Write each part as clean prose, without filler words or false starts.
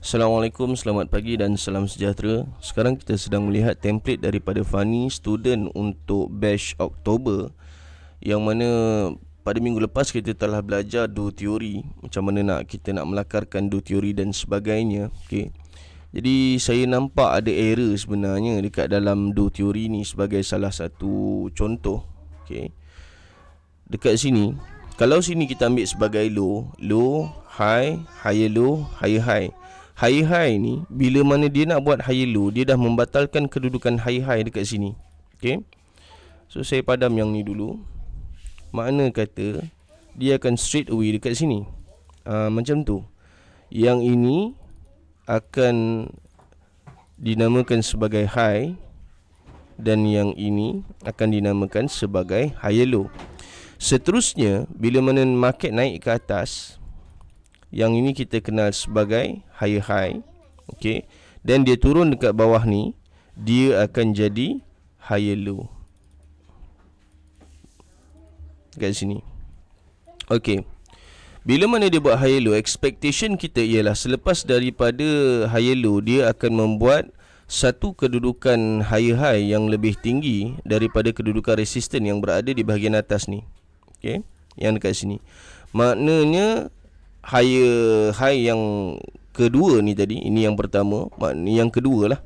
Assalamualaikum, selamat pagi dan salam sejahtera. Sekarang kita sedang melihat template daripada Fani student untuk batch Oktober, yang mana pada minggu lepas kita telah belajar do teori, macam mana kita nak melakarkan do teori dan sebagainya. Okey. Jadi saya nampak ada error sebenarnya dekat dalam do teori ni sebagai salah satu contoh. Okey. Dekat sini, kalau sini kita ambil sebagai low, high, higher low, higher high. High high ni bila mana dia nak buat higher low, dia dah membatalkan kedudukan high high dekat sini. Okey. So saya padam yang ni dulu. Makna kata dia akan straight away dekat sini. Macam tu. Yang ini akan dinamakan sebagai high dan yang ini akan dinamakan sebagai higher low. Seterusnya bila mana market naik ke atas, yang ini kita kenal sebagai higher high. Okey. Dan dia turun dekat bawah ni, dia akan jadi higher low. Dekat sini. Okey. Bila mana dia buat higher low, expectation kita ialah selepas daripada higher low, dia akan membuat satu kedudukan higher high yang lebih tinggi daripada kedudukan resisten yang berada di bahagian atas ni. Okey. Yang dekat sini. Maknanya higher high yang kedua ni tadi, ini yang pertama, yang kedua lah.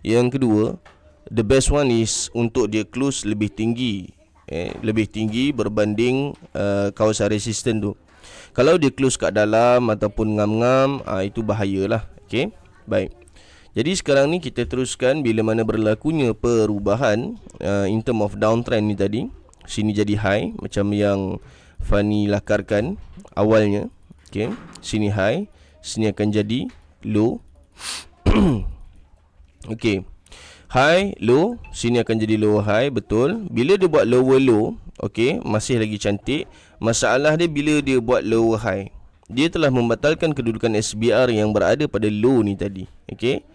Yang kedua, the best one is untuk dia close lebih tinggi, lebih tinggi berbanding kawasan resisten tu. Kalau dia close kat dalam ataupun ngam-ngam, itu bahayalah. Okay, baik. Jadi sekarang ni kita teruskan bila mana berlakunya perubahan in term of downtrend ni tadi. Sini jadi high macam yang Fani lakarkan awalnya. Okay, sini high, sini akan jadi low. Okay, high, low, sini akan jadi lower high, betul. Bila dia buat lower low, okay, masih lagi cantik. Masalah dia bila dia buat lower high, dia telah membatalkan kedudukan SBR yang berada pada low ni tadi. Okay,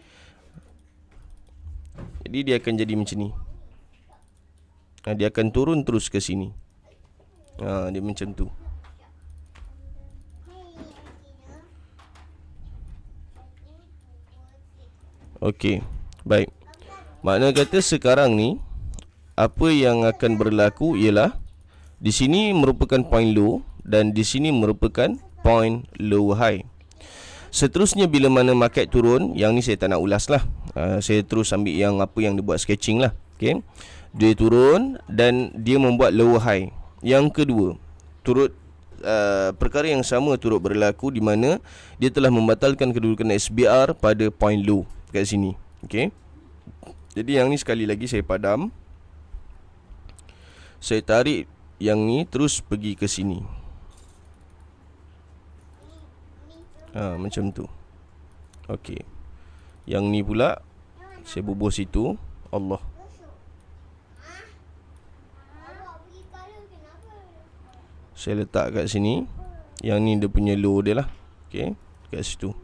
jadi dia akan jadi macam ni. Dia akan turun terus ke sini. Dia macam tu. Okey, baik. Makna kata sekarang ni apa yang akan berlaku ialah di sini merupakan point low dan di sini merupakan point low high. Seterusnya bila mana market turun, yang ni saya tak nak ulas lah. Saya terus ambil yang apa yang dia buat sketching lah. Okey. Dia turun dan dia membuat lower high. Yang kedua, turut perkara yang sama turut berlaku di mana dia telah membatalkan kedudukan SBR pada point low kat sini. Okey. Jadi yang ni sekali lagi saya padam. Saya tarik yang ni terus pergi ke sini. Macam tu. Okey. Yang ni pula saya bubuh situ. Allah. Saya letak kat sini. Yang ni dia punya low dia lah. Okey, kat situ.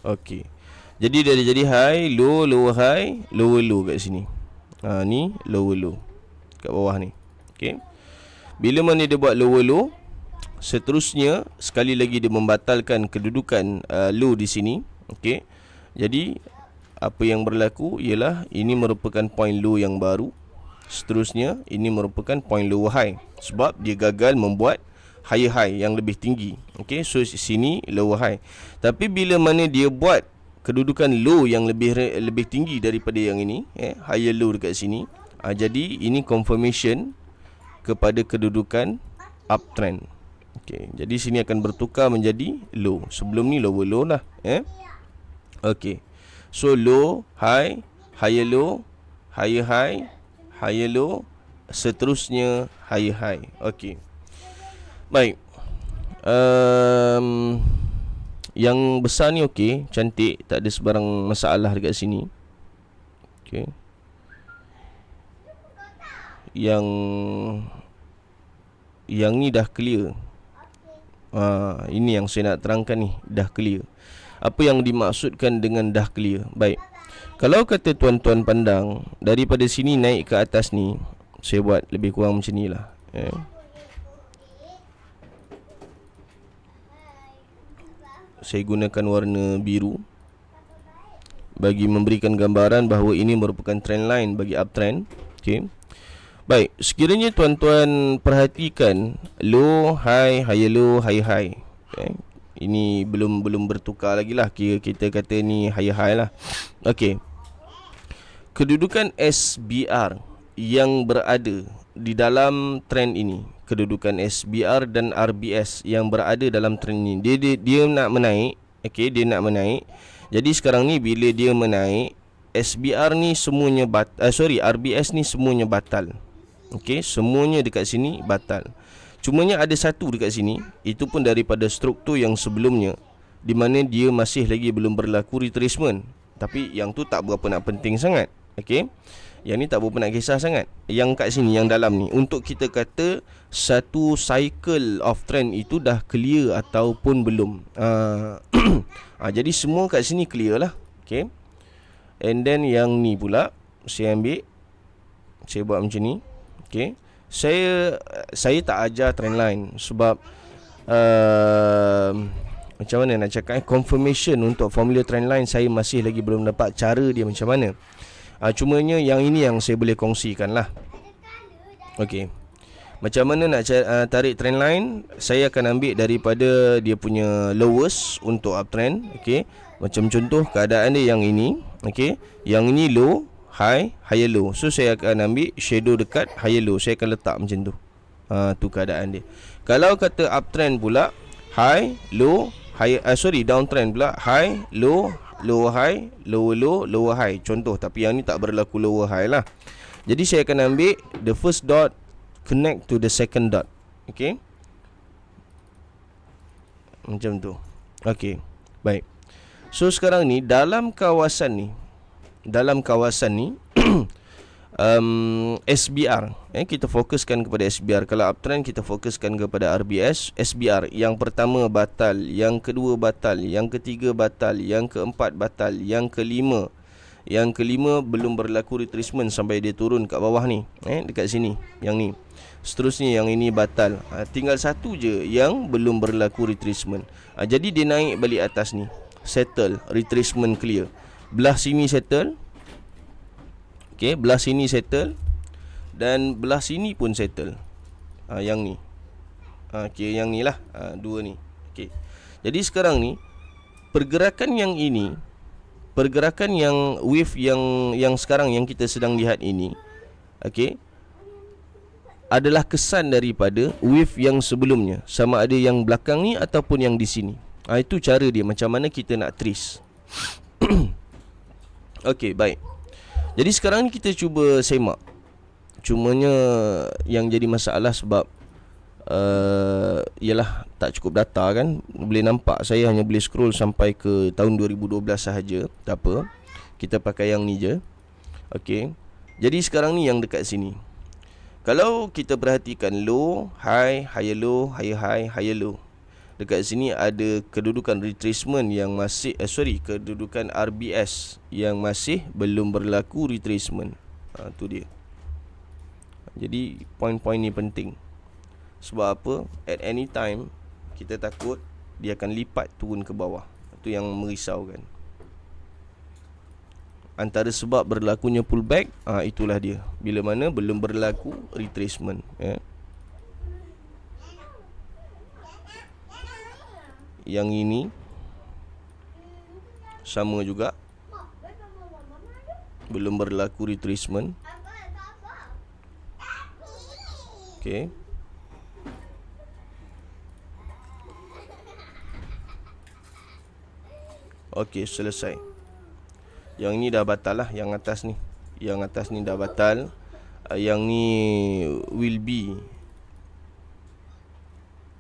Okey. Jadi dia jadi high, low, lower high, lower low kat sini. Ni lower low kat bawah ni. Okey. Bila mana dia buat lower low, seterusnya sekali lagi dia membatalkan kedudukan low di sini. Okey. Jadi apa yang berlaku ialah ini merupakan point low yang baru. Seterusnya ini merupakan point lower high sebab dia gagal membuat higher high yang lebih tinggi. Okey, so sini lower high. Tapi bila mana dia buat kedudukan low yang lebih tinggi daripada yang ini, higher low dekat sini, jadi ini confirmation kepada kedudukan uptrend. Okey, jadi sini akan bertukar menjadi low. Sebelum ni lower low lah, Okey. So low, high, higher low, higher high, higher low, seterusnya higher high. Okey. Baik. Yang besar ni okey, cantik, tak ada sebarang masalah dekat sini. Okey. Yang ni dah clear. Ini yang saya nak terangkan ni, dah clear. Apa yang dimaksudkan dengan dah clear? Baik. Kalau kata tuan-tuan pandang daripada sini naik ke atas ni, saya buat lebih kurang macam ni lah. saya gunakan warna biru bagi memberikan gambaran bahawa ini merupakan trend line bagi uptrend. Okey. Baik, sekiranya tuan-tuan perhatikan low, high, higher low, higher high. Okay. Ini belum bertukar lagi lah. Kira kita kata ni higher high lah. Okey. Kedudukan SBR yang berada di dalam trend ini, kedudukan SBR dan RBS yang berada dalam trend ini, dia nak menaik. Okey, dia nak menaik. Jadi sekarang ni bila dia menaik, SBR ni semuanya RBS ni semuanya batal. Okey, semuanya dekat sini batal. Cumanya ada satu dekat sini, itu pun daripada struktur yang sebelumnya, di mana dia masih lagi belum berlaku retracement. Tapi yang tu tak berapa nak penting sangat. Okey, yang ni tak berapa nak kisah sangat. Yang kat sini, yang dalam ni, untuk kita kata satu cycle of trend itu dah clear ataupun belum. Jadi semua kat sini clear lah. Okey. And then yang ni pula saya ambil, saya buat macam ni. Okey. Saya tak ajar trend line sebab macam mana nak cakap, confirmation untuk formula trend line saya masih lagi belum dapat cara dia macam mana. Cumanya yang ini yang saya boleh kongsikan lah. Okey. Macam mana nak tarik trend line, saya akan ambil daripada dia punya lowest untuk uptrend. Okey. Macam contoh keadaan dia yang ini. Okey. Yang ini low, high, higher low. So saya akan ambil shadow dekat higher low. Saya akan letak macam tu. Tu keadaan dia. Kalau kata uptrend pula, high, low, high, downtrend pula, high, low, lower high, lower low, lower high. Contoh, tapi yang ni tak berlaku lower high lah. Jadi saya akan ambil the first dot connect to the second dot. Okey. Macam tu. Okey. Baik. So sekarang ni dalam kawasan ni SBR, kita fokuskan kepada SBR. Kalau uptrend kita fokuskan kepada RBS. SBR yang pertama batal, yang kedua batal, yang ketiga batal, yang keempat batal, yang kelima belum berlaku retracement sampai dia turun kat bawah ni, dekat sini, yang ni. Seterusnya yang ini batal. Tinggal satu je yang belum berlaku retracement. Jadi dia naik balik atas ni, settle, retracement clear. Belah sini settle. Okey, belah sini settle dan belah sini pun settle. Yang ni. Okey, yang ni lah, dua ni. Okey. Jadi sekarang ni pergerakan yang ini, pergerakan yang wave yang sekarang yang kita sedang lihat ini, okey, adalah kesan daripada wave yang sebelumnya, sama ada yang belakang ni ataupun yang di sini. Itu cara dia macam mana kita nak trace. Okey, baik. Jadi sekarang ni kita cuba semak. Cumanya yang jadi masalah sebab ialah tak cukup data kan. Boleh nampak saya hanya boleh scroll sampai ke tahun 2012 sahaja. Tak apa, kita pakai yang ni je. Okey. Jadi sekarang ni yang dekat sini, kalau kita perhatikan low, high, higher low, higher high, higher low, dekat sini ada kedudukan retracement yang masih kedudukan RBS yang masih belum berlaku retracement. Tu dia. Jadi poin-poin ni penting. Sebab apa? At any time kita takut dia akan lipat turun ke bawah. Itu yang merisaukan. Antara sebab berlakunya pullback, itulah dia. Bila mana belum berlaku retracement, Yang ini sama juga, belum berlaku retracement. Okey. Okey, selesai. Yang ni dah batal lah, yang atas ni. Yang atas ni dah batal. Yang ni will be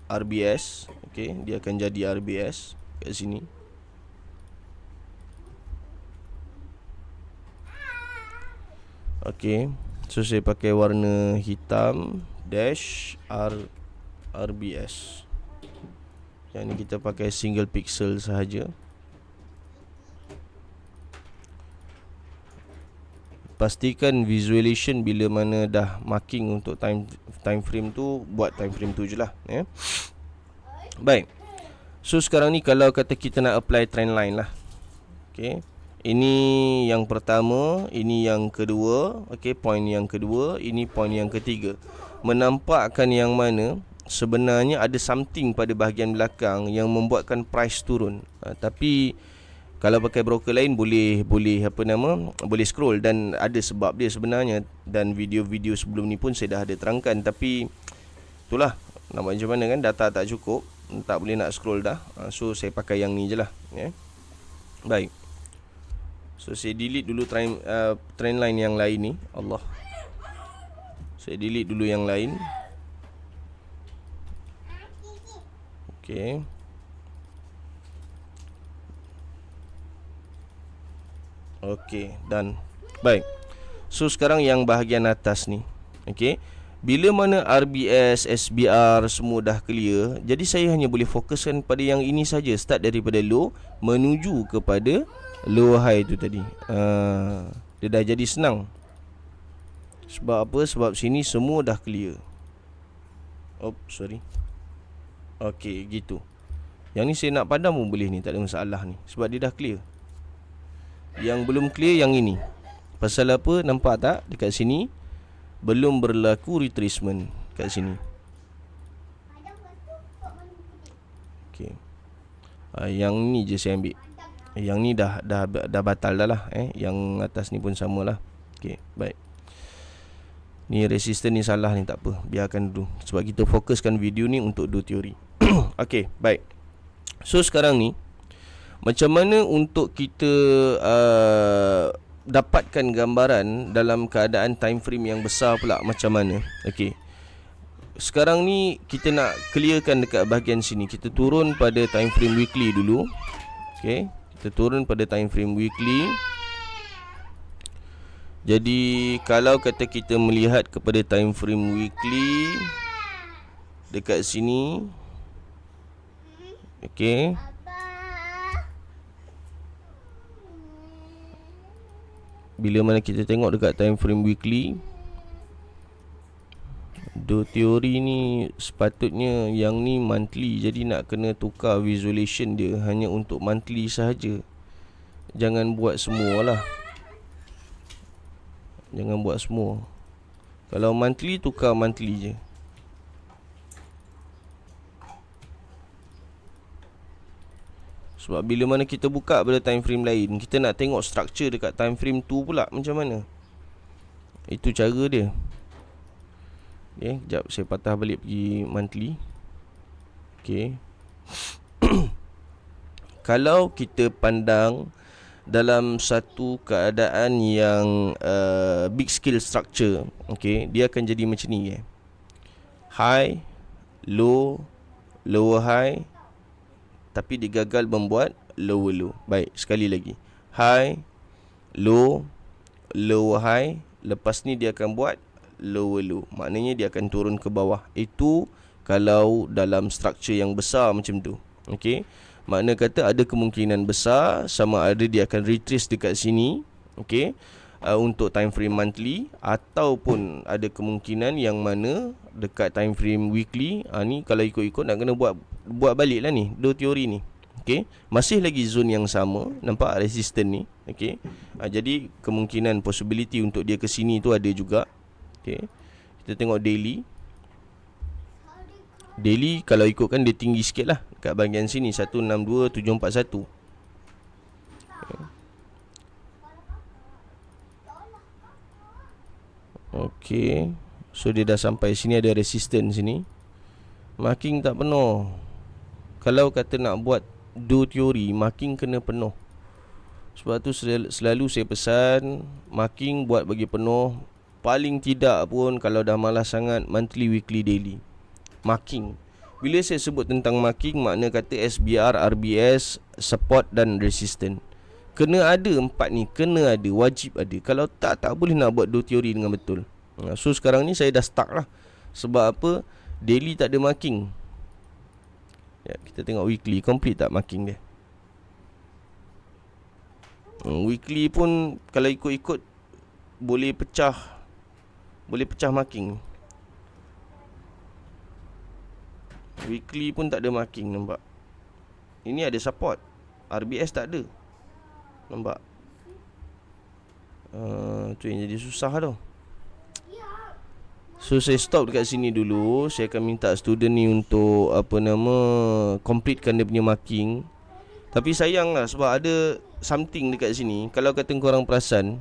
RBS. Okey, dia akan jadi RBS kat sini. Okey, so saya pakai warna hitam dash RBS. Yang ni kita pakai single pixel sahaja. Pastikan visualization bila mana dah marking untuk time frame tu, buat time frame tu je lah, Baik. So sekarang ni kalau kata kita nak apply trend line lah. Okay, ini yang pertama, ini yang kedua. Okay, point yang kedua, ini point yang ketiga. Menampakkan yang mana sebenarnya ada something pada bahagian belakang yang membuatkan price turun. Tapi kalau pakai broker lain boleh boleh scroll, dan ada sebab dia sebenarnya, dan video-video sebelum ni pun saya dah ada terangkan. Tapi itulah, nak buat macam mana kan, data tak cukup, tak boleh nak scroll dah. So saya pakai yang ni je lah, Baik. So saya delete dulu trend line yang lain ni. Allah, saya delete dulu yang lain. Okay. Okay, done. Baik. So sekarang yang bahagian atas ni, okay, bila mana RBS, SBR semua dah clear, jadi saya hanya boleh fokuskan pada yang ini saja. Start daripada low menuju kepada low high tu tadi. Dia dah jadi senang. Sebab apa? Sebab sini semua dah clear. Sorry. Okay, gitu. Yang ni saya nak padam pun boleh ni, tak ada masalah ni, sebab dia dah clear. Yang belum clear yang ini. Pasal apa? Nampak tak dekat sini belum berlaku retracement kat sini. Okay. Yang ni je saya ambil. Yang ni dah batal dah lah. Yang atas ni pun samalah. Okay, baik. Ni resisten ni salah ni, tak apa, biarkan dulu, sebab kita fokuskan video ni untuk do teori. Okay, baik. So sekarang ni macam mana untuk kita dapatkan gambaran dalam keadaan time frame yang besar pula macam mana? Okay, sekarang ni kita nak clearkan dekat bahagian sini. Kita turun pada time frame weekly dulu. Okay, kita turun pada time frame weekly. Jadi kalau kata kita melihat kepada time frame weekly dekat sini, okay, bila mana kita tengok dekat time frame weekly, do teori ni sepatutnya yang ni monthly, jadi nak kena tukar visualization dia hanya untuk monthly sahaja. Jangan buat semualah. Jangan buat semua. Kalau monthly, tukar monthly je. Sebab bila mana kita buka pada time frame lain, kita nak tengok structure dekat time frame tu pula macam mana. Itu cara dia. Okay, sekejap saya patah balik pergi monthly. Okay. Kalau kita pandang dalam satu keadaan yang big scale structure, okay, dia akan jadi macam ni, high, low, lower high, tapi dia gagal membuat lower low. Baik, sekali lagi, high, low, lower high, lepas ni dia akan buat lower low. Maknanya dia akan turun ke bawah. Itu kalau dalam structure yang besar macam tu. Okay, makna kata ada kemungkinan besar sama ada dia akan retrace dekat sini, okay, untuk time frame monthly, ataupun ada kemungkinan yang mana dekat time frame weekly. Ni kalau ikut-ikut nak kena buat balik lah ni do teori ni. Okay, masih lagi zone yang sama, nampak resisten ni. Okay, jadi kemungkinan possibility untuk dia ke sini tu ada juga. Okay, kita tengok daily. Daily kalau ikutkan dia tinggi sikit lah kat bahagian sini, 162741. Okay, so dia dah sampai sini, ada resistance sini. Marking tak penuh. Kalau kata nak buat do teori, marking kena penuh. Sebab tu selalu saya pesan marking buat bagi penuh. Paling tidak pun kalau dah malas sangat, monthly, weekly, daily marking. Bila saya sebut tentang marking, makna kata SBR, RBS, support dan resistance. Kena ada empat ni, kena ada, wajib ada. Kalau tak boleh nak buat do teori dengan betul. So sekarang ni saya dah stuck lah. Sebab apa? Daily tak ada marking. Kita tengok weekly, complete tak marking dia. Weekly pun kalau ikut-ikut boleh pecah marking. Weekly pun tak ada marking, nampak. Ini ada support, RBS tak ada. Nampak? Tu yang jadi susah tu. So saya stop dekat sini dulu. Saya akan minta student ni untuk completekan dia punya marking. Tapi sayang lah sebab ada something dekat sini. Kalau kata korang perasan,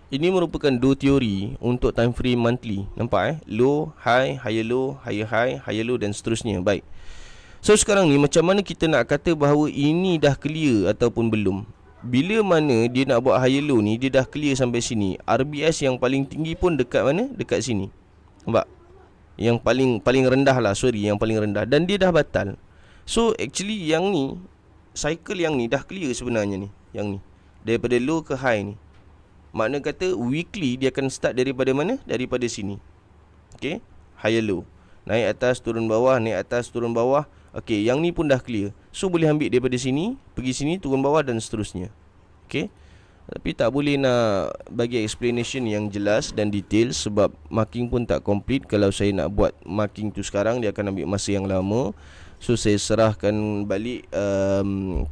ini merupakan dua teori untuk time frame monthly. Nampak low, high, higher low, higher high, higher low dan seterusnya. Baik. So sekarang ni macam mana kita nak kata bahawa ini dah clear ataupun belum? Bila mana dia nak buat higher low ni, dia dah clear sampai sini. RBS yang paling tinggi pun dekat mana? Dekat sini. Nampak? Yang paling rendah lah, yang paling rendah. Dan dia dah batal. So actually yang ni, cycle yang ni dah clear sebenarnya ni. Yang ni, daripada low ke high ni. Makna kata weekly dia akan start daripada mana? Daripada sini. Okay, higher low, naik atas turun bawah, naik atas turun bawah. Okay, yang ni pun dah clear. So boleh ambil daripada sini, pergi sini, turun bawah dan seterusnya. Okay. Tapi tak boleh nak bagi explanation yang jelas dan detail sebab marking pun tak complete. Kalau saya nak buat marking tu sekarang, dia akan ambil masa yang lama. So saya serahkan balik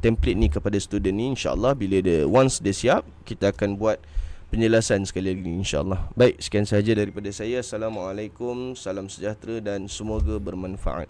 template ni kepada student ni. InsyaAllah bila once dia siap, kita akan buat penjelasan sekali lagi, insyaAllah. Baik, sekian sahaja daripada saya. Assalamualaikum, salam sejahtera dan semoga bermanfaat.